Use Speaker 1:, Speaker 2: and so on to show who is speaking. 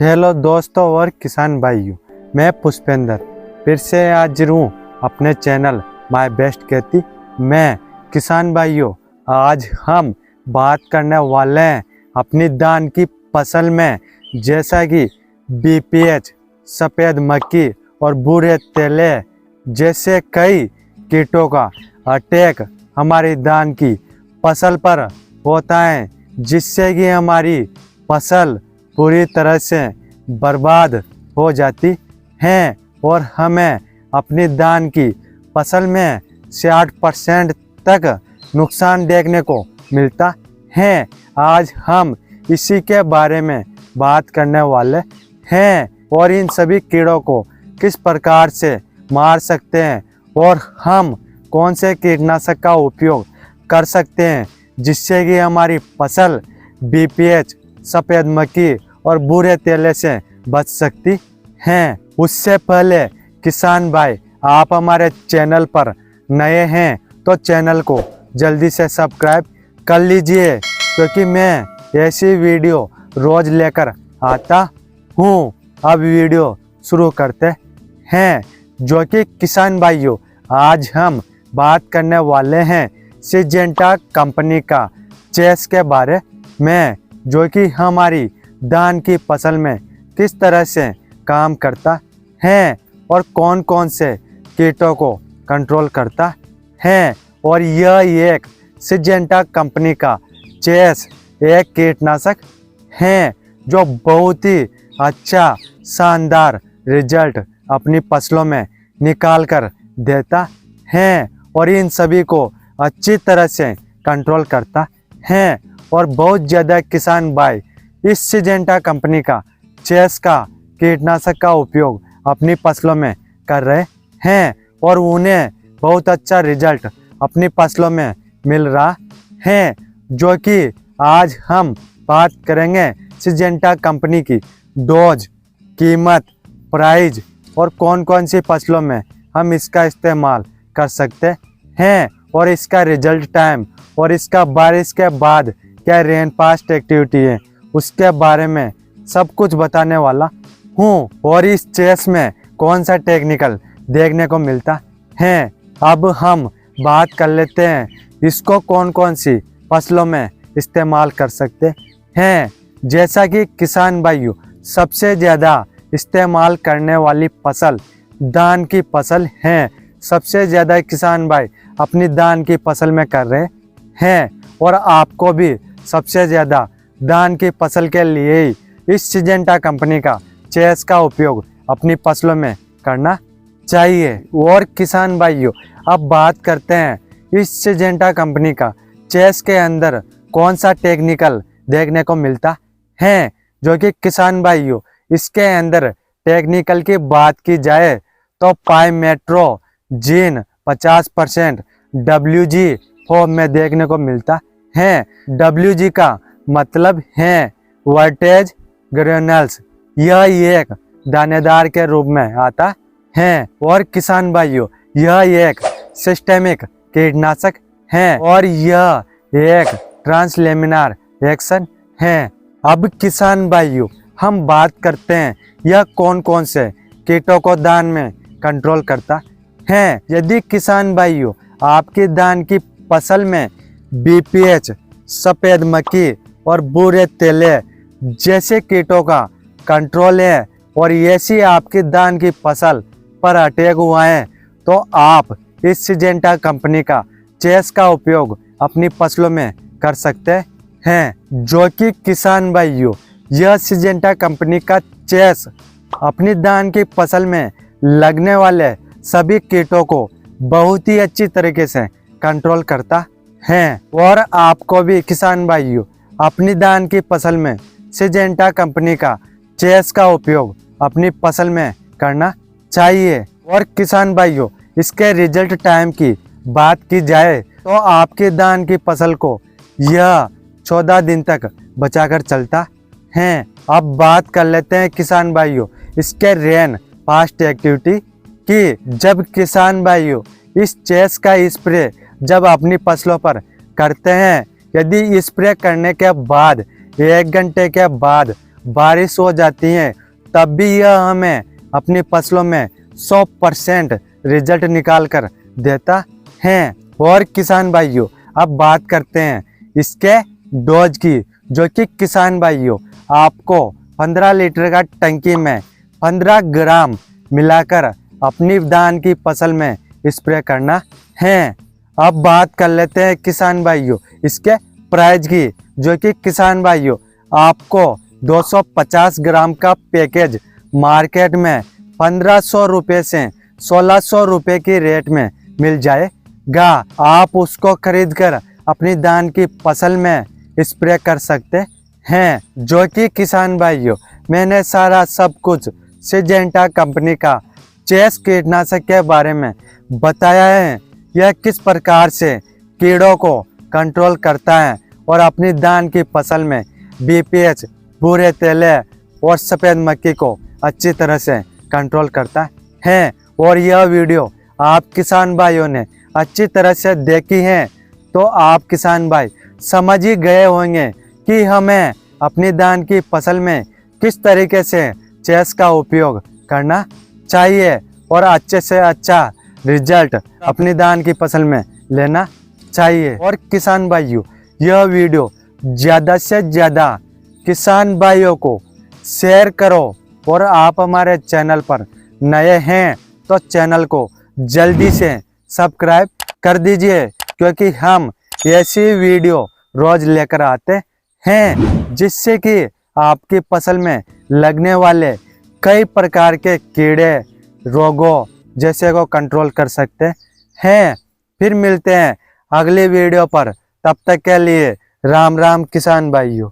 Speaker 1: Hello दोस्तों और किसान भाइयों, मैं पुष्पेंद्र फिर से हाजिर हूँ अपने चैनल माय बेस्ट खेती। मैं किसान भाइयों, आज हम बात करने वाले हैं अपनी धान की फसल में, जैसा कि बीपीएच, सफ़ेद मक्खी और भूरे तेले जैसे कई कीटों का अटैक हमारी धान की फसल पर होता है, जिससे कि हमारी फसल पूरी तरह से बर्बाद हो जाती है और हमें अपनी धान की फसल में 60% तक नुकसान देखने को मिलता है। आज हम इसी के बारे में बात करने वाले हैं और इन सभी कीड़ों को किस प्रकार से मार सकते हैं और हम कौन से कीटनाशक का उपयोग कर सकते हैं, जिससे कि हमारी फसल बीपीएच, सफ़ेद मक्खी और भूरे तेले से बच सकती हैं। उससे पहले किसान भाई, आप हमारे चैनल पर नए हैं तो चैनल को जल्दी से सब्सक्राइब कर लीजिए, क्योंकि मैं ऐसी वीडियो रोज लेकर आता हूँ। अब वीडियो शुरू करते हैं, जो कि किसान भाइयों, आज हम बात करने वाले हैं सिजेंटा कंपनी का चेस के बारे में, जो कि हमारी धान की फसल में किस तरह से काम करता है और कौन कौन से कीटों को कंट्रोल करता है। और यह एक सिजेंटा कंपनी का चेस एक कीटनाशक है जो बहुत ही अच्छा शानदार रिजल्ट अपनी फसलों में निकाल कर देता है और इन सभी को अच्छी तरह से कंट्रोल करता है। और बहुत ज़्यादा किसान भाई इस सिजेंटा कंपनी का चेस का कीटनाशक का उपयोग अपनी फसलों में कर रहे हैं और उन्हें बहुत अच्छा रिजल्ट अपनी फसलों में मिल रहा है, जो कि आज हम बात करेंगे सिजेंटा कंपनी की डोज, कीमत, प्राइस और कौन कौन सी फसलों में हम इसका इस्तेमाल कर सकते हैं और इसका रिजल्ट टाइम और इसका बारिश के बाद क्या रेन पास्ट एक्टिविटी है उसके बारे में सब कुछ बताने वाला हूँ। और इस चेस में कौन सा टेक्निकल देखने को मिलता है। अब हम बात कर लेते हैं इसको कौन कौन सी फसलों में इस्तेमाल कर सकते हैं। जैसा कि किसान भाइयों, सबसे ज़्यादा इस्तेमाल करने वाली फसल धान की फसल है। सबसे ज़्यादा किसान भाई अपनी धान की फसल में कर रहे हैं और आपको भी सबसे ज़्यादा धान की फसल के लिए ही इस सिजेंटा कंपनी का चेस का उपयोग अपनी फसलों में करना चाहिए। और किसान भाइयों, अब बात करते हैं इस सिजेंटा कंपनी का चेस के अंदर कौन सा टेक्निकल देखने को मिलता है। जो कि किसान भाइयों, इसके अंदर टेक्निकल की बात की जाए तो पाइमेट्रो जीन 50% WG फॉर्म में देखने को मिलता है। WG का मतलब है वर्टेज ग्रेन्यूल्स। यह एक दानेदार के रूप में आता है और किसान भाइयों, यह एक सिस्टेमिक कीटनाशक है और यह एक ट्रांसलेमिनार एक्शन है। अब किसान भाइयों, हम बात करते हैं यह कौन कौन से कीटों को धान में कंट्रोल करता है। यदि किसान भाइयों आपकी धान की फसल में बीपीएच, सफ़ेद मक्खी और भूरे तेले जैसे कीटों का कंट्रोल है और ऐसी आपकी धान की फसल पर अटैक हुआ है, तो आप इस सिजेंटा कंपनी का चेस का उपयोग अपनी फसलों में कर सकते हैं। जो कि किसान भाइयों, यह सिजेंटा कंपनी का चेस अपनी धान की फसल में लगने वाले सभी कीटों को बहुत ही अच्छी तरीके से कंट्रोल करता है। और आपको भी किसान भाइयों अपनी धान की फसल में सिजेंटा कंपनी का चेस का उपयोग अपनी फसल में करना चाहिए। और किसान भाइयों, इसके रिजल्ट टाइम की बात की जाए तो आपकी धान की फसल को यह 14 दिन तक बचाकर चलता है। अब बात कर लेते हैं किसान भाइयों इसके रेन पास्ट एक्टिविटी की। जब किसान भाइयों इस चेस का स्प्रे जब अपनी फसलों पर करते हैं, यदि स्प्रे करने के बाद 1 घंटे के बाद बारिश हो जाती है तब भी यह हमें अपनी फसलों में 100% रिजल्ट निकाल कर देता है। और किसान भाइयों, अब बात करते हैं इसके डोज की, जो कि किसान भाइयों आपको 15 लीटर का टंकी में 15 ग्राम मिलाकर अपनी धान की फसल में स्प्रे करना है। अब बात कर लेते हैं किसान भाइयों इसके प्राइस की, जो कि किसान भाइयों आपको 250 ग्राम का पैकेज मार्केट में 1500 रुपये से 1600 रुपये की रेट में मिल जाएगा। आप उसको खरीद कर अपनी धान की फसल में स्प्रे कर सकते हैं। जो कि किसान भाइयों मैंने सारा सब कुछ सिजेंटा कंपनी का चेस कीटनाशक के बारे में बताया है। यह किस प्रकार से कीड़ों को कंट्रोल करता है और अपनी धान की फसल में बीपीएच, भूरे तेले और सफ़ेद मक्खी को अच्छी तरह से कंट्रोल करता है। और यह वीडियो आप किसान भाइयों ने अच्छी तरह से देखी है तो आप किसान भाई समझ ही गए होंगे कि हमें अपनी धान की फसल में किस तरीके से चेस का उपयोग करना चाहिए और अच्छे से अच्छा रिजल्ट अपनी धान की फसल में लेना चाहिए। और किसान भाइयों यह वीडियो ज़्यादा से ज़्यादा किसान भाइयों को शेयर करो और आप हमारे चैनल पर नए हैं तो चैनल को जल्दी से सब्सक्राइब कर दीजिए, क्योंकि हम ऐसी वीडियो रोज लेकर आते हैं जिससे कि आपकी फसल में लगने वाले कई प्रकार के कीड़े रोगों जैसे को कंट्रोल कर सकते हैं। फिर मिलते हैं अगली वीडियो पर, तब तक के लिए राम राम किसान भाइयों।